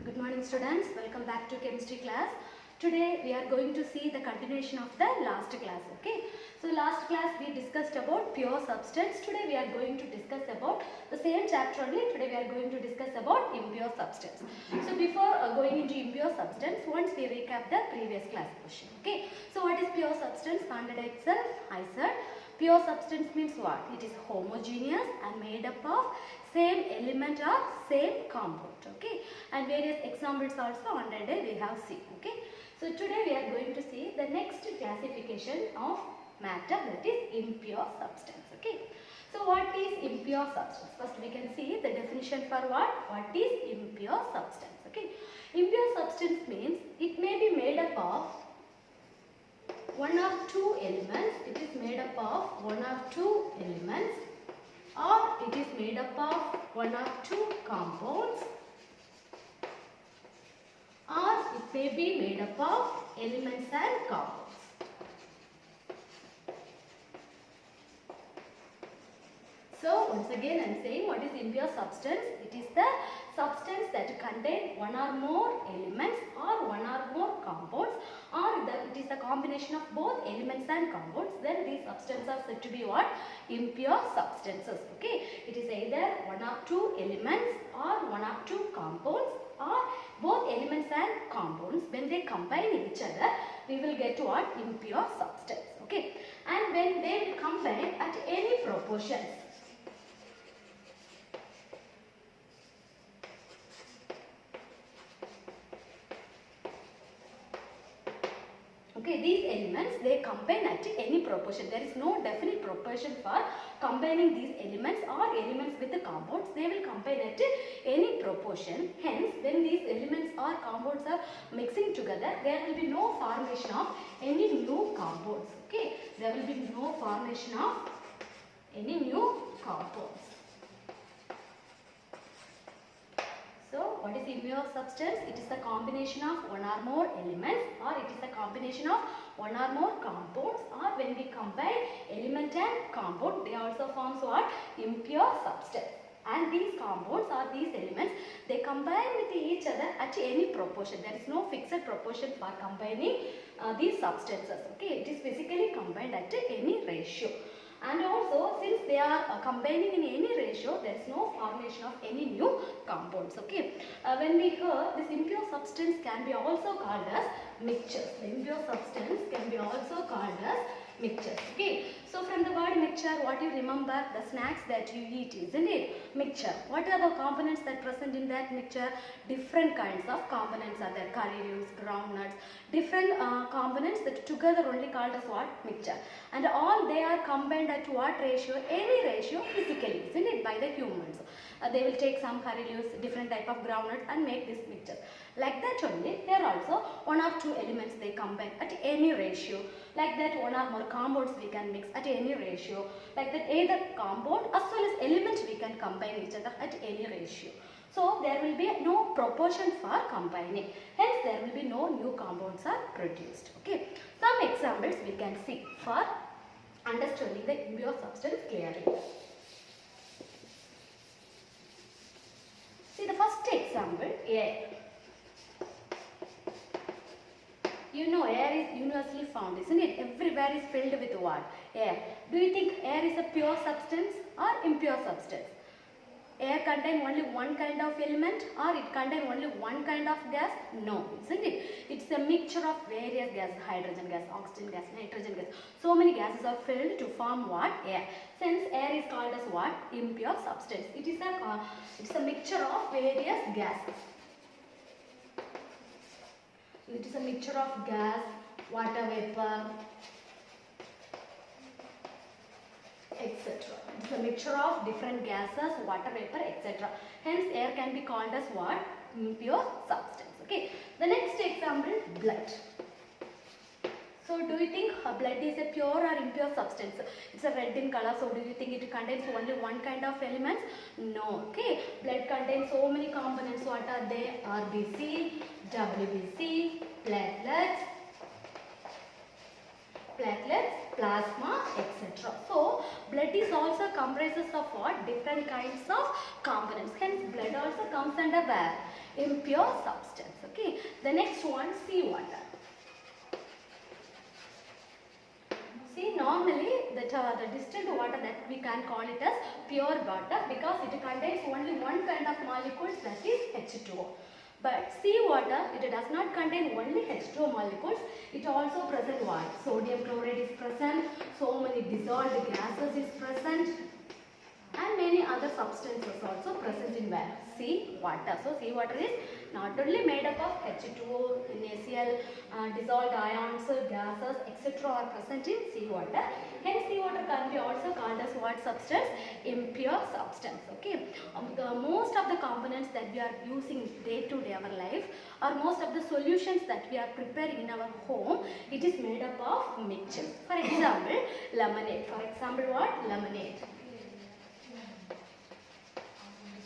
Good morning students, welcome back to chemistry class. Today we are going to see the continuation of the last class. Okay, so last class we discussed about pure substance. Today we are going to discuss about the same chapter only. Today we are going to discuss about impure substance. So before going into impure substance, once we recap the previous class question. Okay, so what is pure substance? Standard itself I said pure substance means what? It is homogeneous and made up of same element or same compound. Okay, and various examples also under it we have seen. Okay, so today we are going to see the next classification of matter, that is impure substance. Okay, so what is impure substance? First we can see the definition for what is impure substance. Okay, impure substance means it may be made up of one of two elements. It is made up of one of two elements, or it is made up of one of two compounds, or it may be made up of elements and compounds. So once again I am saying what is impure substance. It is the substance that contain one or more elements or one or more compounds, or it is a combination of both elements and compounds. Then these substances are said to be what? Impure substances. Okay, it is either one or two elements or one or two compounds, or both elements and compounds. When they combine each other, we will get what? Impure substance. Okay, and when they will combine at any proportions. Okay, these elements they combine at any proportion. There is no definite proportion for combining these elements or elements with the compounds. They will combine at any proportion. Hence, when these elements or compounds are mixing together, there will be no formation of any new compounds. Okay, there will be no formation of any new compounds. So, what is impure substance? It is a combination of one or more elements, or it is a combination of one or more compounds, or when we combine element and compound, they also forms what? Impure substance. And these compounds or these elements, they combine with each other at any proportion. There is no fixed proportion for combining these substances. Okay, it is physically combined at any ratio. And also, since they are combining in any ratio, there is no formation of any new compounds. Okay, when we hear this impure substance can be also called as mixtures. The impure substance can be also called as mixtures. Okay, so from the word mixture, what you remember? The snacks that you eat, isn't it? Mixture. What are the components that present in that mixture? Different kinds of components are there. Curry leaves, groundnuts, different components that together only called as what? Mixture. And all they are combined at what ratio? Any ratio physically, isn't it? By the humans. They will take some curry leaves, different type of groundnuts and make this mixture. Like that only, here also one or two elements they combine at any ratio. Like that one or more compounds we can mix at any ratio. Like that either compound as well as element we can combine each other at any ratio. So there will be no proportion for combining. Hence there will be no new compounds are produced. Okay. Some examples we can see for understanding the impure substance clearly. See the first example, air. You know air is universally found, isn't it? Everywhere is filled with what? Air. Do you think air is a pure substance or impure substance? Air contains only one kind of element, or it contains only one kind of gas? No, isn't it? It's a mixture of various gases, hydrogen gas, oxygen gas, nitrogen gas. So many gases are filled to form what? Air. Since air is called as what? Impure substance. It's a mixture of various gases. It is a mixture of gas, water vapor, etc. It is a mixture of different gases, water vapor, etc. Hence, air can be called as what? Impure substance. Okay. The next example, blood. So, do you think blood is a pure or impure substance? It's a red in color. So, do you think it contains only one kind of elements? No. Okay. Blood contains so many components. What are they? RBC, WBC, platelets, platelets, plasma, etc. So blood is also comprises of what? Different kinds of components. Hence blood also comes under where? Impure substance. Okay. The next one, seawater. See, normally the distilled water, that we can call it as pure water because it contains only one kind of molecules, that is H2O. But seawater, it does not contain only H2O molecules. It also present what? Sodium chloride is present. So many dissolved gases is present. And many other substances also present in where? Sea water. So sea water is not only made up of H2O, NaCl, dissolved ions, gases, etc. are present in sea water. Hence sea water can be also called as what substance? Impure substance. Okay. The most of the components that we are using day to day our life, or most of the solutions that we are preparing in our home, it is made up of mixtures. For example, lemonade. For example, what? Lemonade.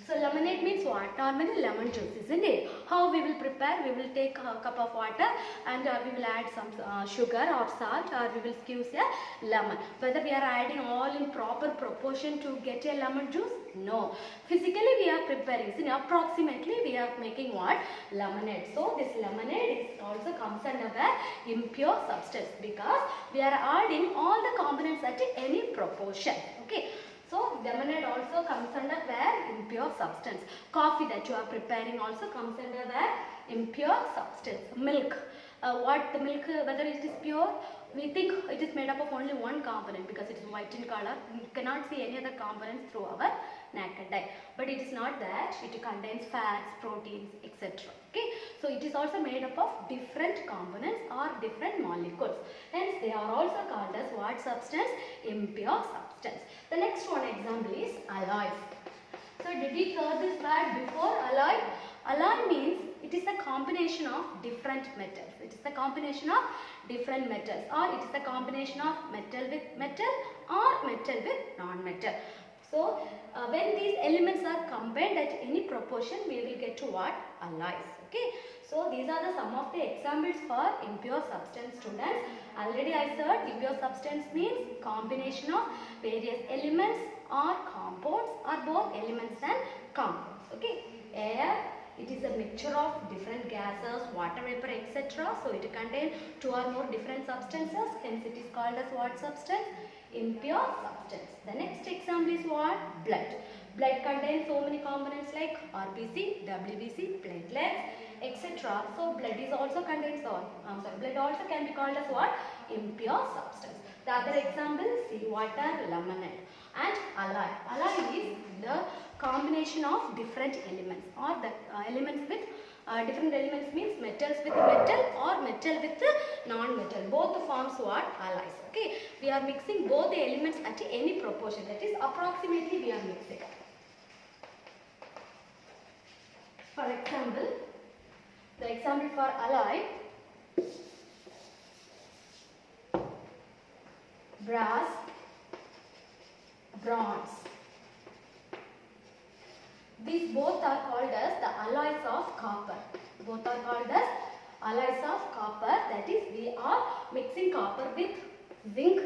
So lemonade means what? Normally lemon juice, isn't it? How we will prepare? We will take a cup of water and we will add some sugar or salt, or we will squeeze a lemon. Whether we are adding all in proper proportion to get a lemon juice? No. Physically we are preparing. So approximately we are making what? Lemonade. So this lemonade is also comes under the impure substance because we are adding all the components at any proportion. Okay. So lemonade also comes under where? Impure substance. Coffee that you are preparing also comes under where? Impure substance. Milk. What the milk, whether it is pure? We think it is made up of only one component because it is white in color. We cannot see any other components through our naked eye. But it is not that. It contains fats, proteins, etc. Okay. So it is also made up of different components or different molecules. Hence they are also called as what substance? Impure substance. The next one example is alloys. So did we hear this word before? Alloy? Alloy means it is a combination of different metals. It is a combination of different metals, or it is a combination of metal with metal or metal with non-metal. So when these elements are combined at any proportion, we will get to what? Alloys. Okay. So these are some of the examples for impure substance, students. Already I said impure substance means combination of various elements or compounds, or both elements and compounds. Okay. Air, it is a mixture of different gases, water vapor, etc. So it contains two or more different substances. Hence it is called as what substance? Impure substance. The next example is what? Blood. Blood contains so many components like RBC, WBC, platelets, etc. So blood is also contains blood also can be called as what? Impure substance. The other example, seawater, lemonade. And alloy. Alloy is the combination of different elements, or the elements with different elements means metals with metal or metal with non-metal. Both forms what? Alloys. Okay. We are mixing both the elements at any proportion. That is approximately we are mixing. For example, the example for alloy, brass, bronze. These both are called as the alloys of copper. Both are called as alloys of copper. That is, we are mixing copper with zinc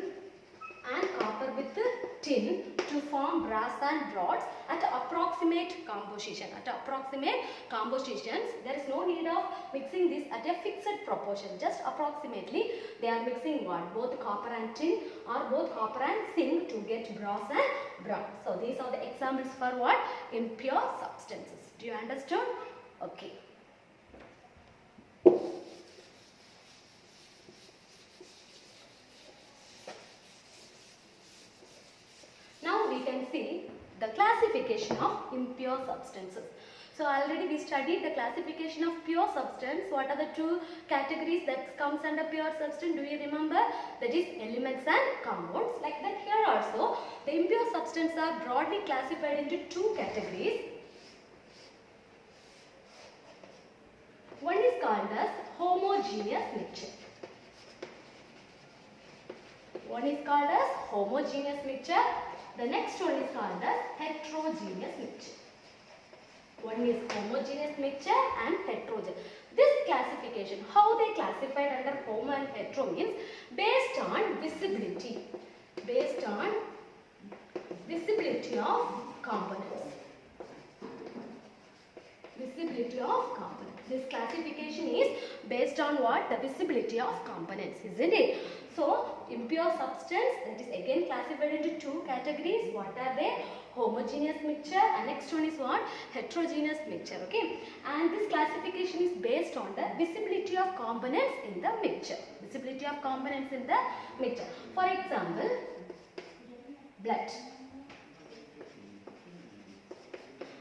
and copper with tin to form brass and bronze at approximate composition. At approximate compositions, there is no need of mixing this at a fixed proportion. Just approximately, they are mixing what? Both copper and tin, or both copper and zinc to get brass and bronze. So these are the examples for what? Impure substances. Do you understand? Okay. Now we can see the classification of impure substances. So already we studied the classification of pure substance. What are the two categories that comes under pure substance? Do you remember? That is elements and compounds. Like that here also, the impure substances are broadly classified into two categories. One is called as homogeneous mixture. One is called as homogeneous mixture. The next one is called as heterogeneous mixture. One is homogeneous mixture and heterogeneous. This classification classification. How they classified under homo and hetero means based on visibility. Based on visibility of components. Visibility of components. This classification is based on what? The visibility of components, isn't it? So, impure substance, that is again classified into two categories. What are they? Homogeneous mixture, and next one is what? Heterogeneous mixture, okay? And this classification is based on the visibility of components in the mixture. Visibility of components in the mixture. For example, blood.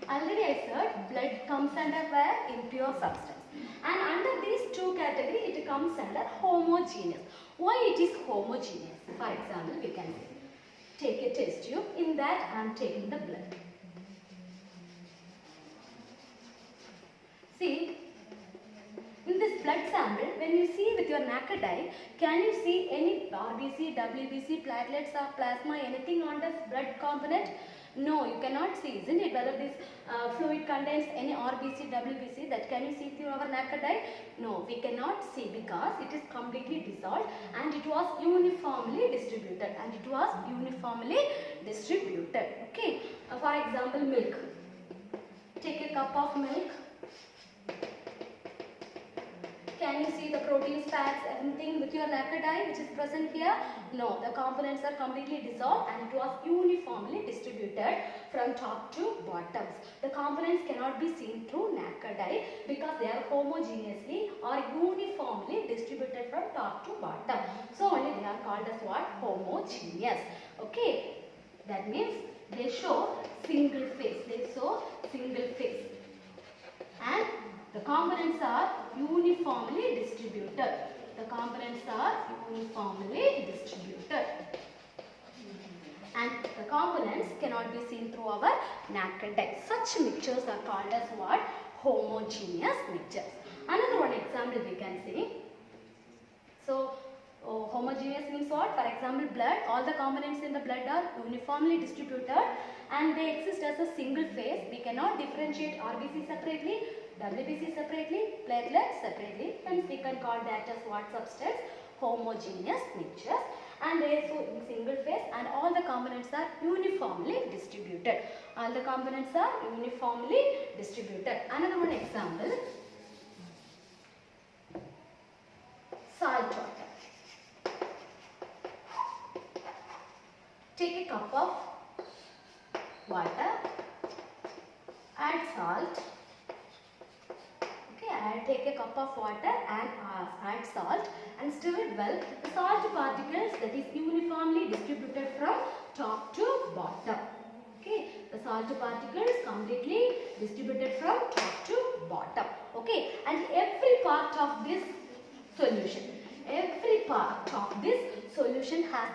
Already I said blood comes under where? Impure substance. And under these two categories, it comes under homogeneous. Why it is homogeneous? For example, we can say, take a test tube. In that, I am taking the blood. See, in this blood sample, when you see with your naked eye, can you see any RBC, WBC, platelets or plasma, anything on the blood component? No, you cannot see, isn't it? Whether this fluid contains any RBC, WBC, that can you see through our naked eye? No, we cannot see because it is completely dissolved and it was uniformly distributed. Okay. For example, milk. Take a cup of milk. Can you see the proteins, fats, everything with your naked eye which is present here? No, the components are completely dissolved and it was uniformly distributed from top to bottom. The components cannot be seen through naked eye because they are homogeneously or uniformly distributed from top to bottom. So only they are called as what? Homogeneous. Okay, that means they show single phase. And the components are uniformly distributed. And the components cannot be seen through our naked eye. Such mixtures are called as what? Homogeneous mixtures. Another one example we can see. So, homogeneous means what? For example, blood. All the components in the blood are uniformly distributed and they exist as a single phase. We cannot differentiate RBC separately, WBC separately, platelets separately. Hence, we can call that as what substance? Homogeneous mixtures. And they are so in single phase and all the components are uniformly distributed. Another one example. Salt water. Take a cup of water, add salt. Okay, take a cup of water and add salt and stir it well. The salt particles that is uniformly distributed from top to bottom. Okay, the salt particles completely distributed from top to bottom. Okay, and every part of this solution has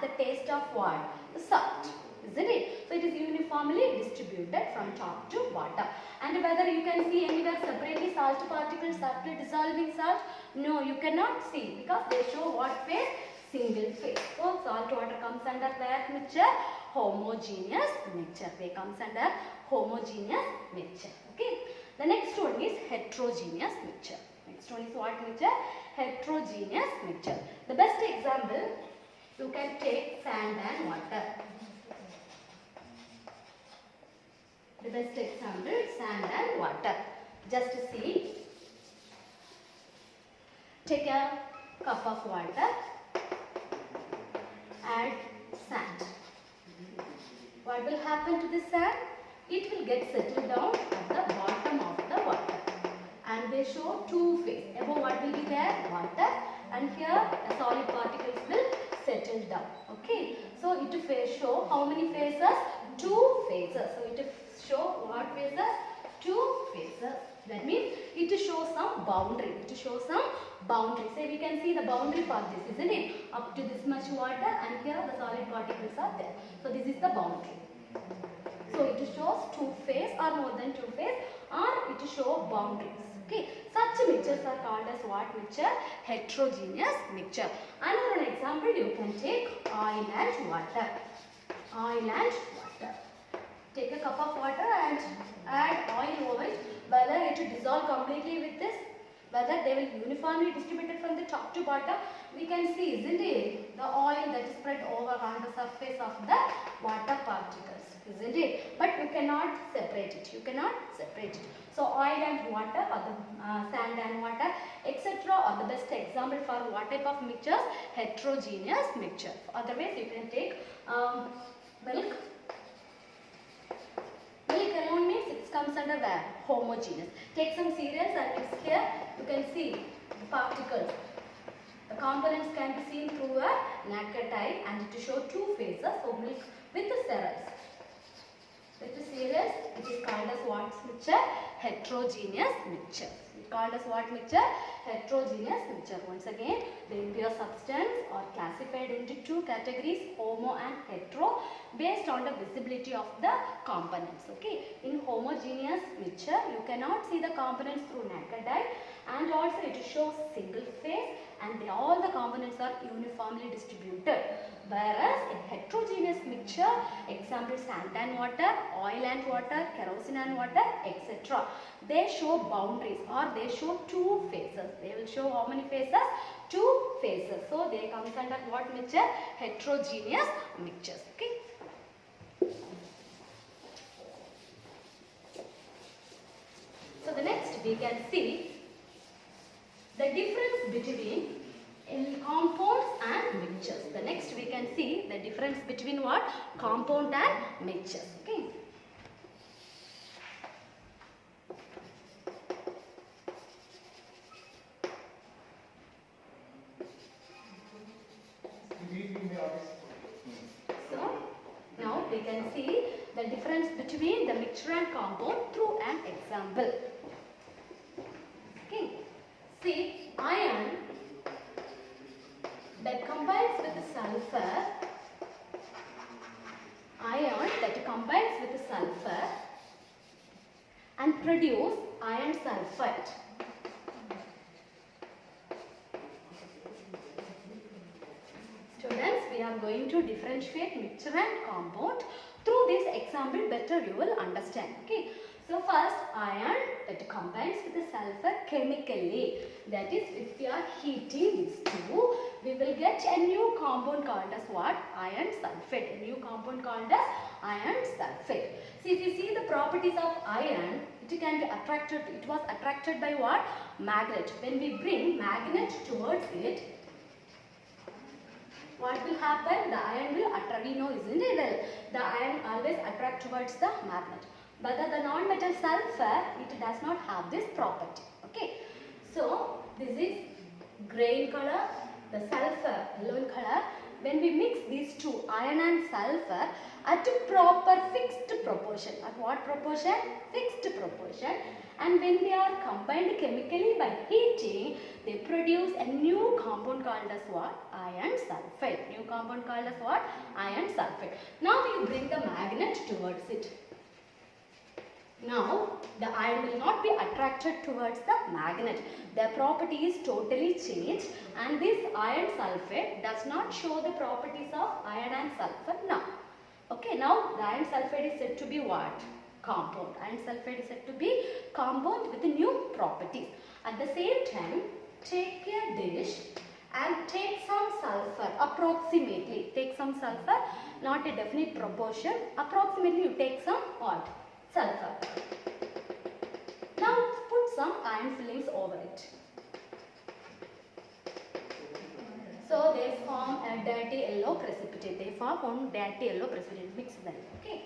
the taste of what? The salt, isn't it? So it is uniformly distributed from top to bottom. And whether you can see anywhere separately salt particles after dissolving salt? No, you cannot see because they show what phase? Single phase. So salt water comes under where mixture? Homogeneous mixture. They comes under homogeneous mixture. Okay. The next one is heterogeneous mixture. Next one is what mixture? Heterogeneous mixture. The best example, you can take sand and water. The best example, sand and water. Just see. Take a cup of water, add sand. What will happen to this sand? It will get settled down at the bottom of the water. And they show two phases. Above what will be there? Water. And here the solid particles will settle down. Okay. So it will show how many phases? Two phases. So it will show what phases? Two phases. That means it will show some boundary. Say we can see the boundary for this, isn't it? Up to this much water and here the solid particles are there. So this is the boundary. So it shows two phase or more than two phase or it will show boundaries. Okay. Such mixtures are called as what mixture? Heterogeneous mixture. Another example you can take oil and water. Take a cup of water and add oil over it. Whether it will dissolve completely with this? whether they will uniformly distributed from the top to bottom. We can see, isn't it, the oil that is spread over on the surface of the water particles, isn't it? But you cannot separate it. You cannot separate it. So oil and water, or the sand and water, etc. are the best example for what type of mixtures? Heterogeneous mixture. Otherwise, you can take milk. Milk alone means it comes under where? Homogeneous. Take some cereals and mix here. You can see the particles. The components can be seen through a naked eye and to show two phases. So milk with the cereals. With the cereals, it is called as what mixture? Heterogeneous mixture. It is called as what mixture? Heterogeneous mixture. Once again, the impure substance are classified into two categories, homo and hetero, based on the visibility of the components. Okay. In homogeneous mixture, you cannot see the components through naked eye, and also it shows single phase, and all the components are uniformly distributed. Whereas in heterogeneous mixture, example sand and water, oil and water, kerosene and water, etc. They show boundaries, or they show two phases. They will show how many phases? Two phases. So they come under what mixture? Heterogeneous mixtures. Okay. So the next we can see the difference between compounds and mixtures. The next we can see the difference between what? Compound and mixtures. Okay. So now we can see the difference between the mixture and compound through an example. Okay. See, iron that combines with the sulfur, iron that combines with the sulfur and produce iron sulfide. Students, we are going to differentiate mixture and compound. Through this example, better you will understand. Okay. So first, iron that combines with the sulfur chemically. That is, if we are heating these two, we will get a new compound called as what? Iron sulfate. A new compound called as iron sulfate. See, if you see the properties of iron, it can be attracted. It was attracted by what? Magnet. When we bring magnet towards it, what will happen? The iron will attract. We know, isn't it? The iron always attract towards the magnet. But the non-metal sulfur, it does not have this property. Okay. So this is grey in color, the sulfur yellow in color. When we mix these two, iron and sulfur, at a proper fixed proportion. At what proportion? Fixed proportion. And when they are combined chemically by heating, they produce a new compound called as what? Iron sulfate. New compound called as what? Iron sulfate. Now you bring the magnet towards it. Now, the iron will not be attracted towards the magnet. Their property is totally changed, and this iron sulfate does not show the properties of iron and sulfur now. Okay, now the iron sulfate is said to be what? Compound. Iron sulfate is said to be compound with new properties. At the same time, take a dish and take some sulfur, approximately. Take some sulfur, not a definite proportion. Approximately you take some what? Sulfur. Now put some iron fillings over it. So they form a dirty yellow precipitate. They form one dirty yellow precipitate. Mix them. Okay.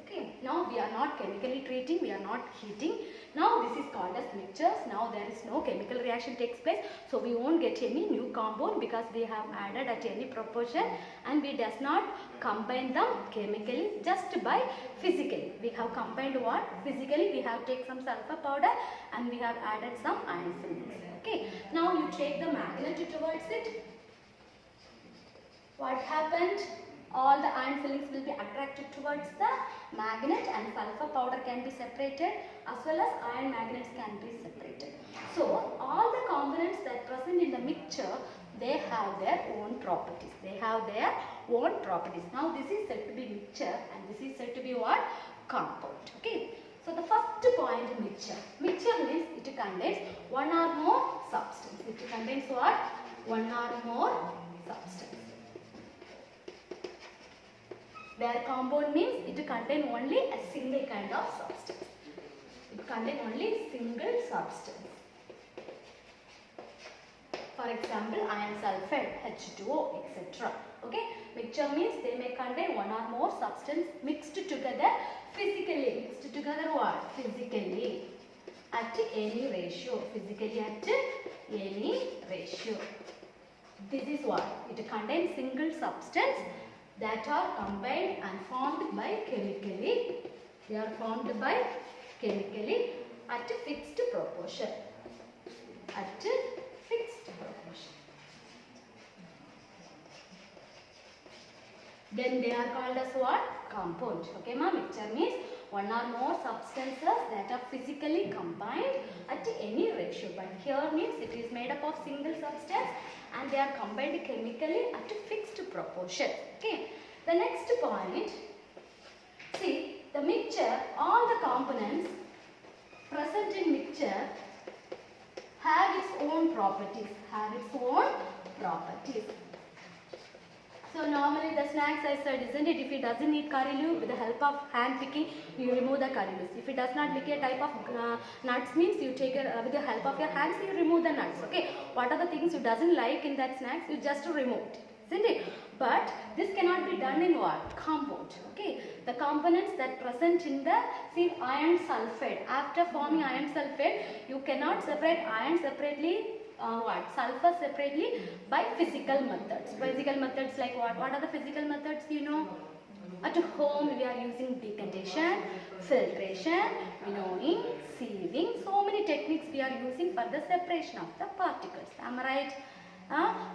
Okay. Now we are not chemically treating. We are not heating. Now this is called as mixtures. Now there is no chemical reaction takes place. So we won't get any new compound because we have added at any proportion, and we does not combine them chemically, just by physically. We have combined what? Physically we have take some sulfur powder and we have added some iron fillings. Okay. Now you take the magnet towards it. What happened? All the iron fillings will be attracted towards the magnet, and sulfur powder can be separated, as well as iron magnets can be separated. So all the components that present in the mixture, they have their own properties. They have their own properties. Now this is said to be mixture, and this is said to be what? Compound. Okay. So the first point in mixture. Mixture means it contains one or more substance. It contains what? One or more substance. Where compound means it contains only a single kind of substance. It contains only single substance. For example, iron sulfate, H2O, etc. Okay, mixture means they may contain one or more substance mixed together physically. Mixed together what? Physically at any ratio. Physically at any ratio. This is what? It contains single substance that are combined and formed by chemically. They are formed by chemically at a fixed proportion. At a fixed proportion. Then they are called as what? Compound. Okay, ma? Mixture means one or more substances that are physically combined at any ratio. But here means it is made up of single substance and they are combined chemically at a fixed proportion. Okay. The next point, see the mixture, all the components present in mixture have its own properties. So normally the snacks I said, isn't it? If it doesn't eat curry leaf, with the help of hand picking, you remove the curry leaves. If it does not lick a type of nuts means you take it with the help of your hands, you remove the nuts. Okay. What are the things you doesn't like in that snacks? You just remove it. Isn't it? But this cannot be done in what? Compound. Okay. The components that present in the, see, iron sulfate. After forming iron sulfate, you cannot separate iron separately, sulfur separately by physical methods. Physical methods like what? What are the physical methods you know? At home we are using decantation, filtration, winnowing, sieving. So many techniques we are using for the separation of the particles. Am I right?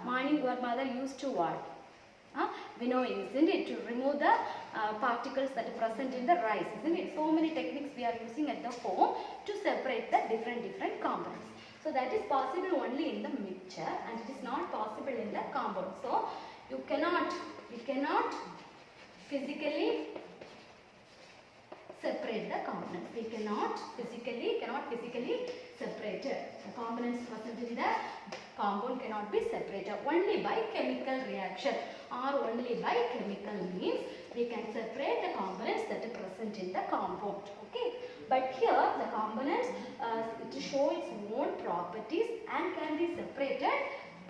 Morning your mother used to what? Winnowing, isn't it? To remove the particles that are present in the rice, isn't it? So many techniques we are using at the home to separate the different components. So that is possible only in the mixture and it is not possible in the compound. So we cannot physically separate the components. We cannot physically separate it. The components present in the compound cannot be separated only by chemical reaction or only by chemical means we can separate the components that are present in the compound. Okay. But here the components to show its own properties and can be separated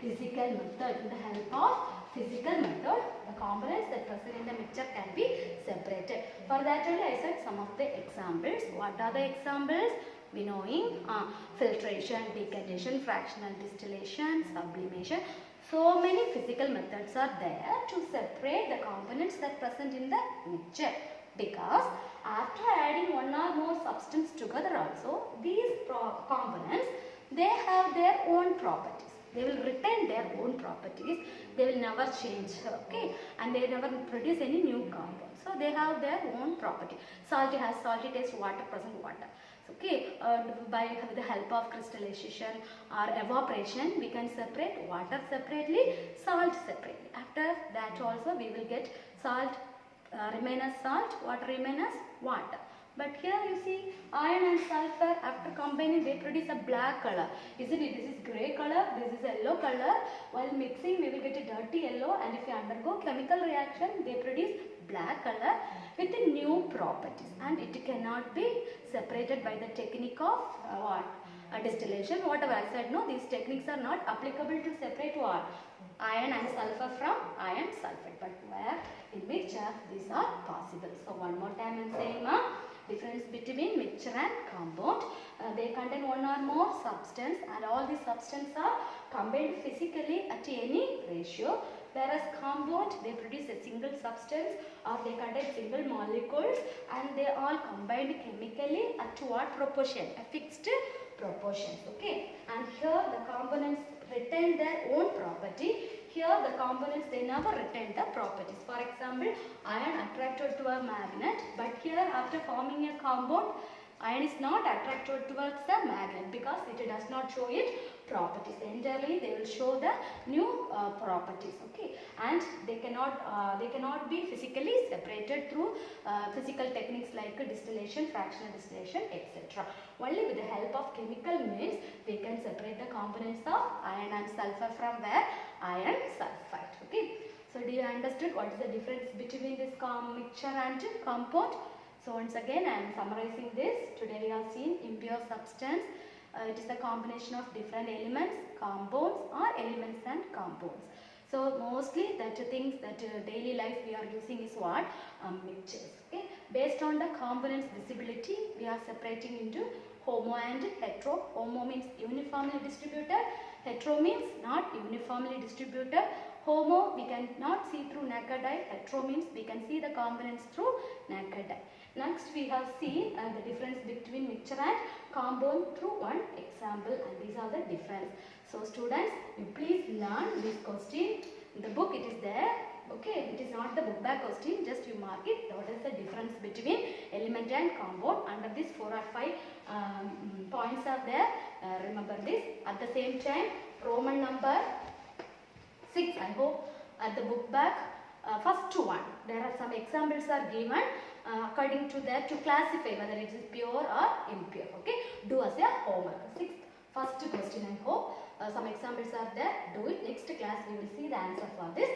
physical method. With the help of physical method, the components that present in the mixture can be separated. For that only I said some of the examples. What are the examples? Winnowing, filtration, decantation, fractional distillation, sublimation. So many physical methods are there to separate the components that present in the mixture. Because after adding one or more substance together also, these components, they have their own properties. They will retain their own properties. They will never change. Okay. And they never produce any new compound. So they have their own property. Salty has salty taste, water present water. Okay, with the help of crystallization or evaporation, we can separate water separately, salt separately. After that also we will get salt remain as salt, water remain as water. But here you see iron and sulfur after combining they produce a black color. Isn't it? This is grey color, this is yellow color. While mixing we will get a dirty yellow and if you undergo chemical reaction they produce black color with the new properties and it cannot be separated by the technique of distillation. Whatever I said, no, these techniques are not applicable to separate what? Iron and sulfur from iron sulfate. But where in mixture these are possible. So one more time I am saying difference between mixture and compound. They contain one or more substance and all these substances are combined physically at any ratio. Whereas compound they produce a single substance or they contain single molecules and they all combined chemically at what proportion? A fixed proportion. Okay. And here the components retain their own property. Here the components they never retain the properties. For example, iron attracted to a magnet, but here after forming a compound, Iron is not attracted towards the magnet because it does not show its properties. Entirely they will show the new properties. Okay, and they cannot be physically separated through physical techniques like distillation, fractional distillation, etc. Only with the help of chemical means we can separate the components of iron and sulfur from where iron sulfide. Okay, so do you understood what is the difference between this mixture and compound? So once again I am summarizing this. Today we have seen impure substance. It is a combination of different elements, compounds, or elements and compounds. So mostly that things that daily life we are using is what? Mixtures. Okay. Based on the components visibility, we are separating into homo and hetero. Homo means uniformly distributed. Hetero means not uniformly distributed. Homo we cannot see through naked eye. Hetero means we can see the components through naked eye. Next we have seen the difference between mixture and compound through one example, and these are the difference. So students, you please learn this question. In the book it is there. Okay, it is not the book back question, just you mark it. What is the difference between element and compound? Under this 4 or 5 points are there. Remember this. At the same time, Roman number 6, I hope at the book back, first one, there are some examples are given. According to that, to classify whether it is pure or impure. Okay, do as a homework. First question, I hope some examples are there. Do it. Next class we will see the answer for this